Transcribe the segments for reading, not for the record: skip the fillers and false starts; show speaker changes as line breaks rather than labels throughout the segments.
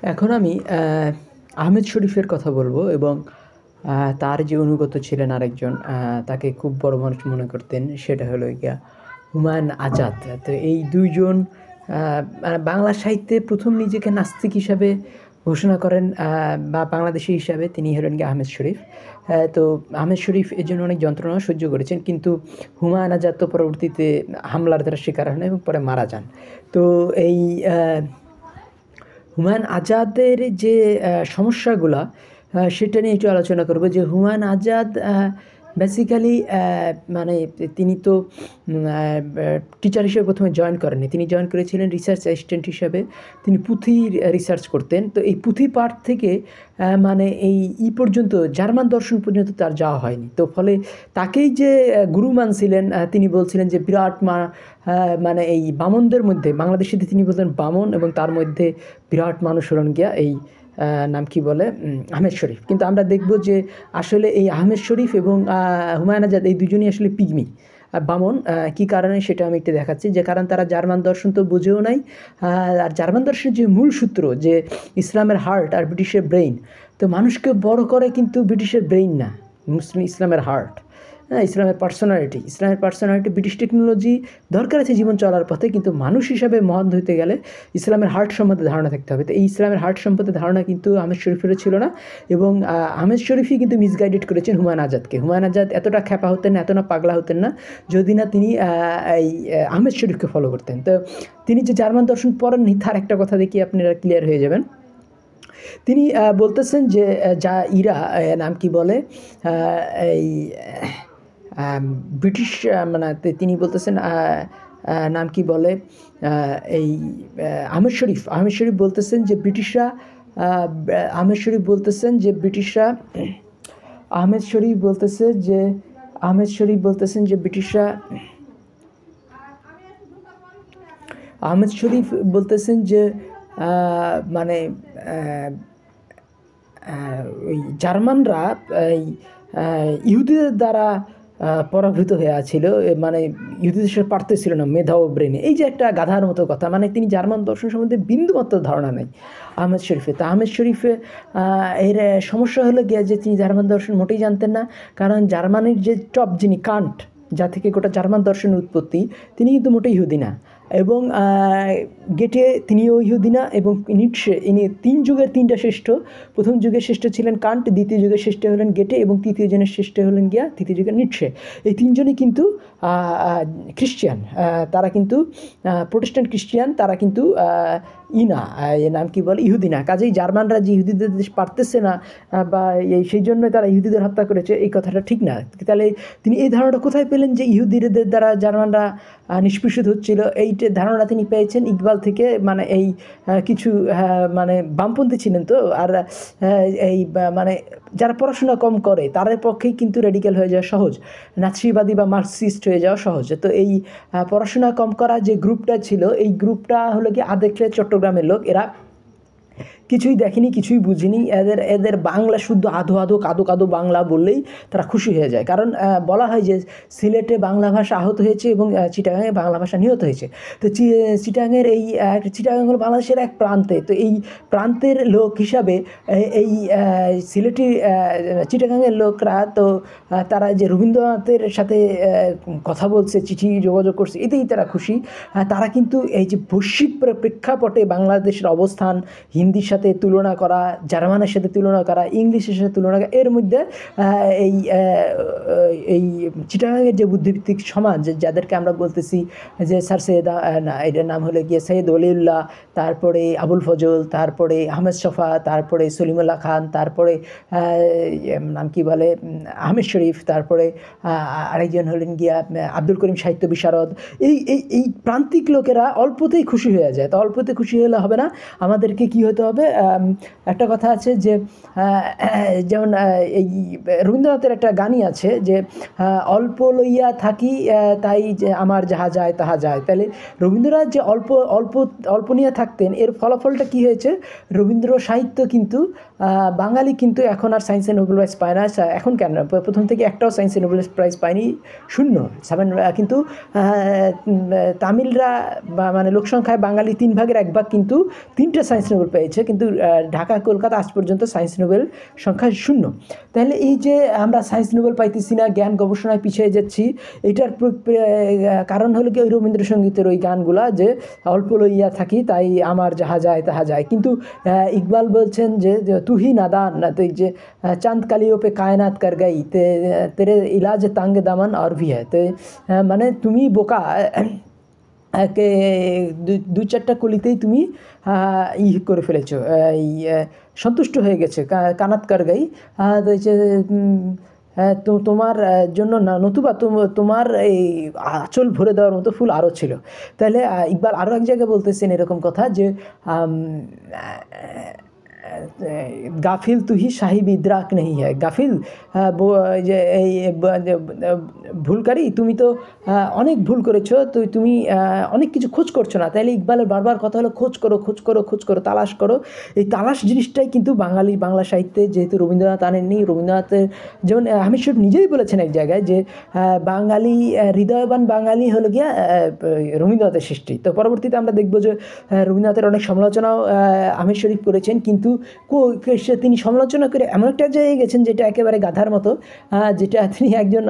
এখন আমি আহমেদ শরীফের কথা বলবো এবং তার যে অনুগত ছিলেন আরেকজন, তাকে খুব বড় মানুষ মনে করতেন, সেটা হলো গিয়া হুমায়ুন আজাদ। তো এই দুইজন মানে বাংলা সাহিত্যে প্রথম নিজেকে নাস্তিক হিসাবে ঘোষণা করেন, বা বাংলাদেশি হিসাবে তিনি হলেন গিয়ে আহমেদ শরীফ। তো আহমেদ শরীফ এর জন্য অনেক যন্ত্রণা সহ্য করেছেন, কিন্তু হুমায়ুন আজাদ তো পরবর্তীতে হামলার দ্বারা শিকার হন এবং পরে মারা যান। তো এই হুমায়ুন আজাদের যে সমস্যাগুলা, সেটা নিয়ে একটু আলোচনা করব। যে হুমায়ুন আজাদ বেসিক্যালি মানে তিনি তো টিচার হিসেবে প্রথমে জয়েন করেননি, তিনি জয়েন করেছিলেন রিসার্চ অ্যাসিস্ট্যান্ট হিসাবে। তিনি পুঁথি রিসার্চ করতেন। তো এই পুঁথি পাঠ থেকে মানে এই পর্যন্ত জার্মান দর্শন পর্যন্ত তার যাওয়া হয়নি। তো ফলে তাকেই যে গুরু মানছিলেন, তিনি বলছিলেন যে বিরাট মানে এই বামনদের মধ্যে, বাংলাদেশিতে তিনি বলতেন বামন, এবং তার মধ্যে বিরাট মানুষ হলেন গিয়া এই নাম কি বলে আহমেদ শরীফ। কিন্তু আমরা দেখব যে আসলে এই আহমেদ শরীফ এবং হুমায়ুন আজাদ এই দুজনই আসলে পিগমি, বামন। কী কারণে সেটা আমি একটু দেখাচ্ছি। যে কারণ তারা জার্মান দর্শন তো বুঝেও নাই, আর জার্মান দর্শনের যে মূল সূত্র, যে ইসলামের হার্ট আর ব্রিটিশের ব্রেইন, তো মানুষকে বড় করে কিন্তু ব্রিটিশের ব্রেইন না, ইসলামের হার্ট। হ্যাঁ, ইসলামের পার্সোনালিটি, ব্রিটিশ টেকনোলজি দরকার আছে জীবন চলার পথে, কিন্তু মানুষ হিসাবে মহান হইতে গেলে ইসলামের হার্ট সম্বন্ধে ধারণা থাকতে হবে। তো এই ইসলামের হার্ট সম্বন্ধে ধারণা কিন্তু আহমেদ শরীফেরও ছিল না, এবং আহমেদ শরীফই কিন্তু মিসগাইডেড করেছেন হুমায়ুন আজাদকে। হুমায়ুন আজাদ এতটা খ্যাপা হতেন না, এত না পাগলা হতেন না, যদি না তিনি এই আহমেদ শরীফকে ফলো করতেন। তো তিনি যে জার্মান দর্শন পড়েননি, তার একটা কথা দেখি আপনারা ক্লিয়ার হয়ে যাবেন। তিনি বলতেছেন যে যা ইরা নাম কি বলে এই ব্রিটিশ, মানে তিনি বলতেছেন নাম কি বলে এই আহমেদ শরীফ বলতেছেন যে ব্রিটিশরা, আহমেদ শরীফ বলতেছেন যে ব্রিটিশরা আহমেদ শরীফ বলতেছেন যে ব্রিটিশরা আহমেদ শরীফ বলতেছেন যে মানে ওই জার্মানরা এই ইহুদিদের দ্বারা পরাভূত হয়ে আছিল, মানে ইহুদিদের সাথে পারতেছিল না মেধা ও ব্রেনে। এই যে একটা গাধার মতো কথা, মানে তিনি জার্মান দর্শন সম্বন্ধে বিন্দুমাত্র ধারণা নেই আহমেদ শরীফে। তা আহমেদ শরীফে এর সমস্যা হলো গিয়ে যে তিনি জার্মান দর্শন মোটেই জানতেন না, কারণ জার্মানির যে টপ যিনি কান্ট, যা থেকে গোটা জার্মান দর্শনের উৎপত্তি, তিনি কিন্তু মোটেই ইহুদি না। এবং গেটে তিনিও ইহুদি না, এবং নিটশে, ইনি তিন যুগের তিনটা শ্রেষ্ঠ। প্রথম যুগের শ্রেষ্ঠ ছিলেন কান্ট, দ্বিতীয় যুগের শ্রেষ্ঠ হলেন গেটে, এবং তৃতীয় জনের শ্রেষ্ঠ হলেন গিয়া তৃতীয় যুগের নিটশে। এই তিনজনই কিন্তু খ্রিস্টিয়ান, তারা কিন্তু প্রোটেস্ট্যান্ট খ্রিস্টিয়ান, তারা কিন্তু নাম কি বলে ইহুদি না। কাজেই জার্মানরা যে ইহুদিদের দেশ পারতেছে না, বা সেই জন্য তারা ইহুদিদের হত্যা করেছে, এই কথাটা ঠিক না। তাহলে তিনি এই ধারণাটা কোথায় পেলেন যে ইহুদিদের দ্বারা জার্মানরা নিষ্পেষিত হচ্ছিল? এইটা ধারণা তিনি পেয়েছেন ইকবাল থেকে। মানে এই কিছু মানে বামপন্থী ছিলেন তো, আর এই মানে যারা পড়াশোনা কম করে তাদের পক্ষেই কিন্তু রেডিক্যাল হয়ে যাওয়া সহজ, নাৎসিবাদী বা মার্কসিস্ট হয়ে যাওয়া সহজ। তো এই পড়াশোনা কম করা যে গ্রুপটা ছিল, এই গ্রুপটা হলো কি আদেকলে চট্টগ্রামের লোক। এরা কিছুই দেখেনি, কিছুই বুঝিনি। এদের বাংলা শুদ্ধ আধো কাদো বাংলা বললেই তারা খুশি হয়ে যায়। কারণ বলা হয় যে সিলেটে বাংলা ভাষা আহত হয়েছে এবং চিটাগাঙে বাংলা ভাষা নিহত হয়েছে। তো চিটাগাঙের চিটাগাং হলো বাংলাদেশের এক প্রান্তে। তো এই প্রান্তের লোক হিসাবে এই সিলেটি চিটাগাঙের লোকরা, তো তারা যে রবীন্দ্রনাথের সাথে কথা বলছে, চিঠি যোগাযোগ করছে, এতেই তারা খুশি। তারা কিন্তু এই যে বৈশ্বিক প্রেক্ষাপটে বাংলাদেশের অবস্থান হিন্দির সাথে তুলনা করা, জার্মানের সাথে তুলনা করা, ইংলিশের সাথে তুলনা করা, এর মধ্যে এই চিটাগাঙের যে বুদ্ধিভিত্তিক সমাজ, যাদেরকে আমরা বলতেছি যে স্যার সৈয়দ, না এটার নাম হলো গিয়ে সৈয়দ অলিউল্লাহ, তারপরে আবুল ফজল, তারপরে আহমেদ শফা, তারপরে সলিমুল্লাহ খান, তারপরে নাম কি বলে আহমেদ শরীফ, তারপরে আরেকজন হলেন গিয়া আব্দুল করিম সাহিত্য বিশারদ। এই প্রান্তিক লোকেরা অল্পতেই খুশি হয়ে যায়। তো অল্পতে খুশি হলে হবে না, আমাদেরকে কি হতে হবে? একটা কথা আছে যে যেমন এই রবীন্দ্রনাথের একটা গানই আছে যে অল্প লইয়া থাকি তাই যে আমার যাহা যায় তাহা যায়। তাহলে রবীন্দ্রনাথ যে অল্প নিয়ে থাকতেন, এর ফলাফলটা কি হয়েছে? রবীন্দ্র সাহিত্য কিন্তু বাঙালি কিন্তু এখন আর সায়েন্সে নোবেল প্রাইজ পায় না। এখন কেন, প্রথম থেকে একটাও সায়েন্সে নোবেল প্রাইজ পায়নি, 0 কিন্তু তামিলরা বা মানে লোকসংখ্যায় বাঙালি 3 ভাগের 1 ভাগ কিন্তু 3টে সায়েন্স নোবেল পেয়েছে, কিন্তু কিন্তু ঢাকা কলকাতা আজ পর্যন্ত সায়েন্স নোবেল সংখ্যা 0। তাহলে এই যে আমরা সায়েন্স নোবেল পাইতেছি না, জ্ঞান গবেষণায় পিছিয়ে যাচ্ছি, এটার কারণ হলো কি ওই রবীন্দ্রসঙ্গীতের ওই গানগুলা যে অল্প লইয়া থাকি তাই আমার যাহা যায় তাহা যায়। কিন্তু ইকবাল বলছেন যে তুহি নাদান যে চাঁদ কালিও পে কায়নাত কর গাই তেরে ইলাজ তাঙ্গ দামান আর ভি হ্যায়। তো মানে তুমি বোকা, কে দু চারটা কলিতেই তুমি করে ফেলেছো, সন্তুষ্ট হয়ে গেছে, কানাত কর গাই। তো তোমার জন্য না, নতুবা তোমার এই আঁচল ভরে দেওয়ার মতো ফুল আরও ছিল। তাহলে ইকবাল আরও এক জায়গায় বলতেছেন এরকম কথা যে গাফিল তুহি সাহিব ইদ্রাক নেই হ্যায়। গাফিল যে এই ভুলকারী, তুমি তো অনেক ভুল করেছো, তো তুমি অনেক কিছু খোঁজ করছো না। তাইলে ইকবালের বারবার কথা হলো খোঁজ করো, খোঁজ করো, খোঁজ করো, তালাশ করো। এই তালাশ জিনিসটাই কিন্তু বাংলা সাহিত্যে, যেহেতু রবীন্দ্রনাথ আনেননি, রবীন্দ্রনাথের যেমন হামিদ শরীফ নিজেই বলেছেন এক জায়গায় যে বাঙালি, হৃদয়বান বাঙালি হলো গিয়া রবীন্দ্রনাথের সৃষ্টি। তো পরবর্তীতে আমরা দেখবো যে রবীন্দ্রনাথের অনেক সমালোচনাও হামিদ শরীফ করেছেন, কিন্তু তিনি সমালোচনা করে এমন একটা জায়গায় গেছেন যেটা একেবারে গাধার মতো, যেটা তিনি একজন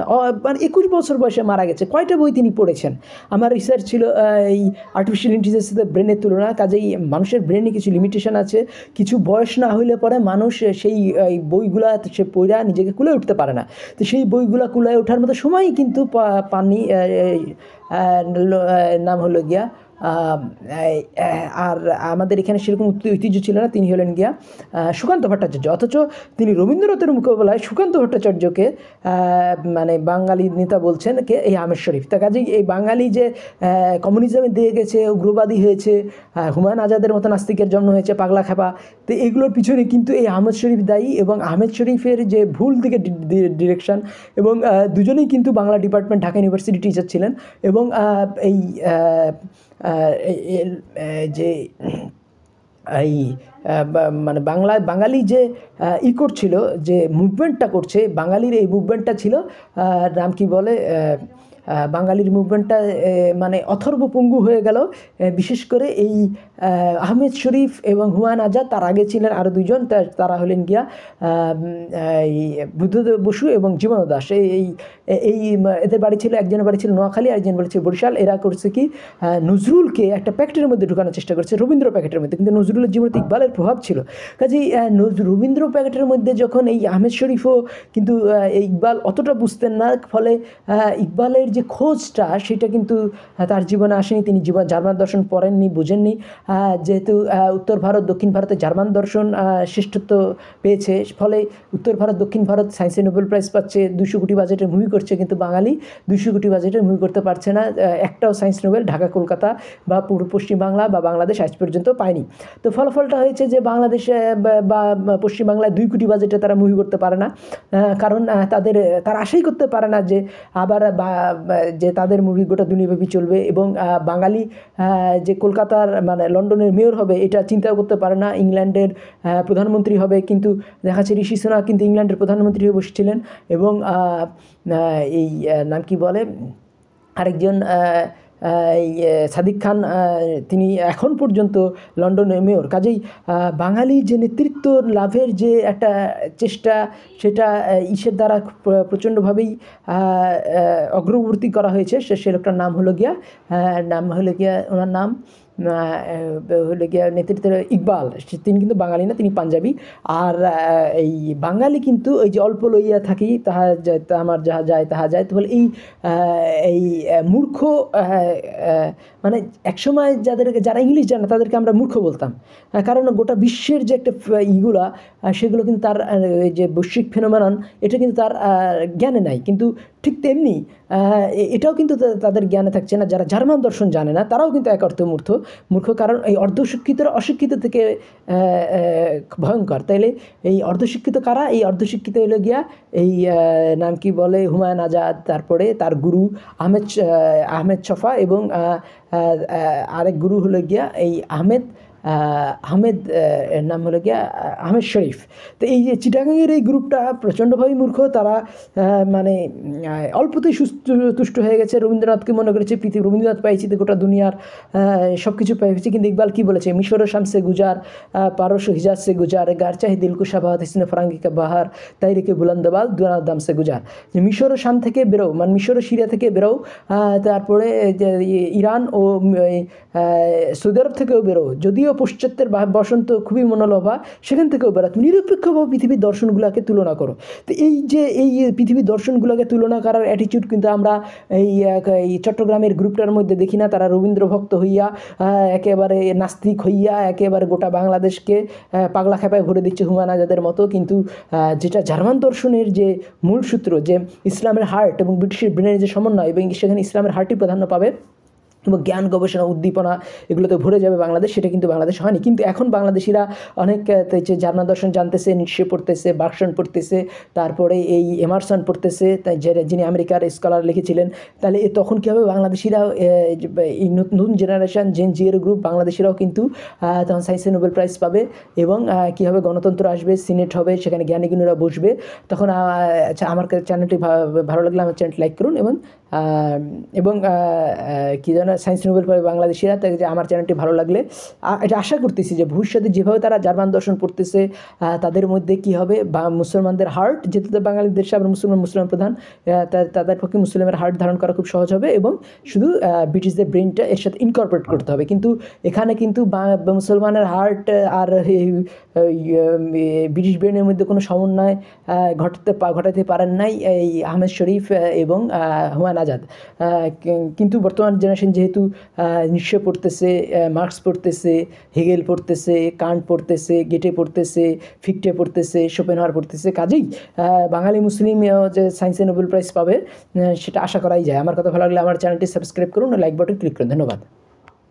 21 বছর বয়সে মারা গেছে। কয়টা বই তিনি পড়েছেন? আমার রিসার্চ ছিল এই আর্টিফিশিয়াল ইন্টেলিজেন্সের সাথে ব্রেনের তুলনা। কাজেই মানুষের ব্রেনে কিছু লিমিটেশন আছে, কিছু বয়স না হইলে পরে মানুষ সেই বইগুলা সে পড়া নিজেকে কুলে উঠতে পারে না। তো সেই বইগুলা কুলায় ওঠার মতো সময়ই কিন্তু পাননি। নাম হলো গিয়া আর আমাদের এখানে সেরকম ঐতিহ্য ছিল না। তিনি হলেন গিয়া সুকান্ত ভট্টাচার্য। অথচ তিনি রবীন্দ্রনাথের মোকাবেলায় সুকান্ত ভট্টাচার্যকে মানে বাঙালি নেতা বলছেন কে, এই আহমেদ শরীফ। তা কাজেই এই বাঙালি যে কমিউনিজমে দিয়ে গেছে, উগ্রবাদী হয়েছে, হুমায়ুন আজাদের মতো নাস্তিকের জন্ম হয়েছে, পাগলা খেপা, তো এগুলোর পিছনে কিন্তু এই আহমেদ শরীফ দায়ী। এবং আহমেদ শরীফের যে ভুল দিকে ডিরেকশন, এবং দুজনেই কিন্তু Bangla department Dhaka university teacher ছিলেন। এবং এই যে এই মানে বাঙালি যে করছিল, যে মুভমেন্টটা করছে, বাঙালির এই মুভমেন্টটা ছিল, নাম কি বলে, বাঙালির মুভমেন্টটা মানে অথর্বপঙ্গু হয়ে গেল। বিশেষ করে এই আহমেদ শরীফ এবং হুমায়ুন আজাদ, তার আগে ছিলেন আরও দুজন, তারা হলেন গিয়া এই বুদ্ধদেব বসু এবং জীবন দাস। এদের বাড়ি ছিল, একজনের বাড়ি ছিল নোয়াখালী, আরেকজনের বাড়ি ছিল বরিশাল। এরা করছে কি, নজরুলকে একটা প্যাকেটের মধ্যে ঢুকানোর চেষ্টা করছে, রবীন্দ্র প্যাকেটের মধ্যে। কিন্তু নজরুলের জীবনে ইকবালের প্রভাব ছিল। কাজেই রবীন্দ্র প্যাকেটের মধ্যে যখন এই আহমেদ শরীফও, কিন্তু ইকবাল অতটা বুঝতেন না, ফলে ইকবালের যে খোঁজটা সেটা কিন্তু তার জীবনে আসেনি। তিনি জার্মান দর্শন পড়েননি, বুঝেননি। যেহেতু উত্তর ভারত দক্ষিণ ভারতে জার্মান দর্শন শ্রেষ্ঠত্ব পেয়েছে, ফলে উত্তর ভারত দক্ষিণ ভারত সায়েন্সে নোবেল প্রাইজ পাচ্ছে, 200 কোটি বাজেটের মুভি করছে, কিন্তু বাঙালি 200 কোটি বাজেটের মুভি করতে পারছে না। একটাও সায়েন্স নোবেল ঢাকা কলকাতা বা পূর্ব পশ্চিমবাংলা বা বাংলাদেশ আজ পর্যন্ত পায়নি। তো ফলাফলটা হয়েছে যে বাংলাদেশে বা পশ্চিমবাংলায় 2 কোটি বাজেটে তারা মুভি করতে পারে না, কারণ তারা আশাই করতে পারে না যে আবার যে তাদের মুভি গোটা দুনিয়াব্যাপী চলবে। এবং বাঙালি যে কলকাতার মানে লন্ডনের মেয়র হবে, এটা চিন্তাও করতে পারে না। ইংল্যান্ডের প্রধানমন্ত্রী হবে, কিন্তু দেখা যাচ্ছে ঋষি সুনাক কিন্তু ইংল্যান্ডের প্রধানমন্ত্রী হয়ে বসেছিলেন। এবং এই নাম কি বলে, আরেকজন সাদিক খান, তিনি এখন পর্যন্ত লন্ডনের মেয়র। কাজেই বাঙালি যে নেতৃত্ব লাভের যে একটা চেষ্টা, সেটা ইসের দ্বারা প্রচণ্ডভাবেই অগ্রবর্তী করা হয়েছে। সে লোকটার নাম হলো গিয়া ওনার নাম হলো গিয়া নেতৃত্বের ইকবাল। তিনি কিন্তু বাঙালি না, তিনি পাঞ্জাবি। আর এই বাঙালি কিন্তু ওই যে অল্প লইয়া থাকি তাহা আমার যাহা যায় তাহা যায়। তো বলে এই মূর্খ, মানে একসময় যারা ইংলিশ জানে তাদেরকে আমরা মূর্খ বলতাম, কারণ গোটা বিশ্বের যে একটা ইগুলা, সেগুলো কিন্তু তার যে বৈশ্বিক ফেনোমেনন, এটা কিন্তু তার জ্ঞানে নাই। কিন্তু ঠিক তেমনি এটাও কিন্তু তাদের জ্ঞানে থাকছে না। যারা জার্মান দর্শন জানে না তারাও কিন্তু এক অর্থে মূর্খ, কারণ এই অর্ধশিক্ষিতরা অশিক্ষিত থেকে ভয়ঙ্কর। তাইলে এই অর্ধশিক্ষিত কারা? এই অর্ধশিক্ষিত হলো গিয়া এই নাম কি বলে, হুমায়ুন আজাদ, তারপরে তার গুরু আহমেদ ছফা, এবং আরেক গুরু হলো গিয়া এই আহমেদ, এর নাম হলো গিয়া আহমেদ শরীফ। তো এই যে চিটাগাংয়ের এই গ্রুপটা প্রচণ্ডভাবেই মূর্খ, তারা মানে অল্পতেই তুষ্ট হয়ে গেছে। রবীন্দ্রনাথকে মনে করেছে রবীন্দ্রনাথ পাইছি তো গোটা দুনিয়ার সব কিছু পেয়েছে। কিন্তু ইকবাল কী বলেছে, মিশর শামসে গুজার পারস হিজাজ সে গুজার গার চাহি দিলকুশা বাহাত হিসনে ফরাঙ্গিকা বাহার তাই রেখে বুলন্দবাল দুনার দাম সে গুজার। যে মিশর শাম থেকে বেরো, মানে মিশর সিরিয়া থেকে বেরো, তারপরে ইরান ও সৌদি আরব থেকেও বেরো, যদিও পাশ্চাত্যের বসন্ত খুবই মনোলোভা, সেখান থেকেও বেরো, তুমি নিরপেক্ষভাবে পৃথিবীর দর্শনগুলোকে তুলনা করো। তো এই যে এই পৃথিবীর দর্শনগুলোকে তুলনা করার অ্যাটিটিউড কিন্তু আমরা এই চট্টগ্রামের গ্রুপটার মধ্যে দেখি না। তারা রবীন্দ্র ভক্ত হইয়া, একেবারে নাস্তিক হইয়া, একেবারে গোটা বাংলাদেশকে পাগলা খেপায় ভরে দিচ্ছে হুমায়ুন আজাদের মতো। কিন্তু যেটা জার্মান দর্শনের যে মূল সূত্র, যে ইসলামের হার্ট এবং ব্রিটিশের ব্রেনের যে সমন্বয়, এবং সেখানে ইসলামের হার্টই প্রাধান্য পাবে এবং জ্ঞান গবেষণা উদ্দীপনা এগুলোতে ভরে যাবে বাংলাদেশ, সেটা কিন্তু বাংলাদেশ হয়নি। কিন্তু এখন বাংলাদেশিরা অনেক যে জার্মান দর্শন জানতেছে, নিশ্চয় পড়তেছে, বার্কসন পড়তেছে, তারপরে এই এমারসন পড়তেছে, তাই যিনি আমেরিকার স্কলার লিখেছিলেন। তাহলে তখন কী হবে, বাংলাদেশিরাও এই নতুন জেনারেশান জেন জিয়ের গ্রুপ বাংলাদেশিরাও কিন্তু তখন সায়েন্সে নোবেল প্রাইজ পাবে, এবং কী হবে, গণতন্ত্র আসবে, সিনেট হবে, সেখানে জ্ঞানীগুণীরা বসবে। তখন আচ্ছা, আমার চ্যানেলটি ভালো লাগলে আমার চ্যানেলটি লাইক করুন, এবং কী যেন সায়েন্স নোবেল পাবে বাংলাদেশিরা। তাই যে আমার চ্যানেলটি ভালো লাগলে এটা আশা করতেছি যে ভবিষ্যতে যেভাবে তারা জার্মান দর্শন পড়তেছে, তাদের মধ্যে কী হবে, বা মুসলমানদের হার্ট, যেহেতু বাঙালি দেশে আবার মুসলমান প্রধান, তাদের পক্ষে মুসলিমের হার্ট ধারণ করা খুব সহজ হবে, এবং শুধু ব্রিটিশদের ব্রেনটা এর সাথে ইনকর্পোরেট করতে হবে। কিন্তু এখানে কিন্তু মুসলমানের হার্ট আর ব্রিটিশ ব্রেনের মধ্যে কোনো সমন্বয় ঘটাতে পারেন নাই এই আহমেদ শরীফ এবং হুমায়ুন আজাদ। কিন্তু বর্তমান জেনারেশন যেহেতু নিশ্চে পড়তেছে, মার্কস পড়তেছে, হেগেল পড়তেছে, কান্ট পড়তেছে, গেটে পড়তেছে, ফিক্টে পড়তেছে, শোপেনহাওয়ার পড়তেছে, কাজেই বাঙালি মুসলিম যে সায়েন্সে নোবেল প্রাইজ পাবে সেটা আশা করাই যায়। আমার কথা ভালো লাগলে আমার চ্যানেলটি সাবস্ক্রাইব করুন, লাইক বাটন ক্লিক করুন। ধন্যবাদ।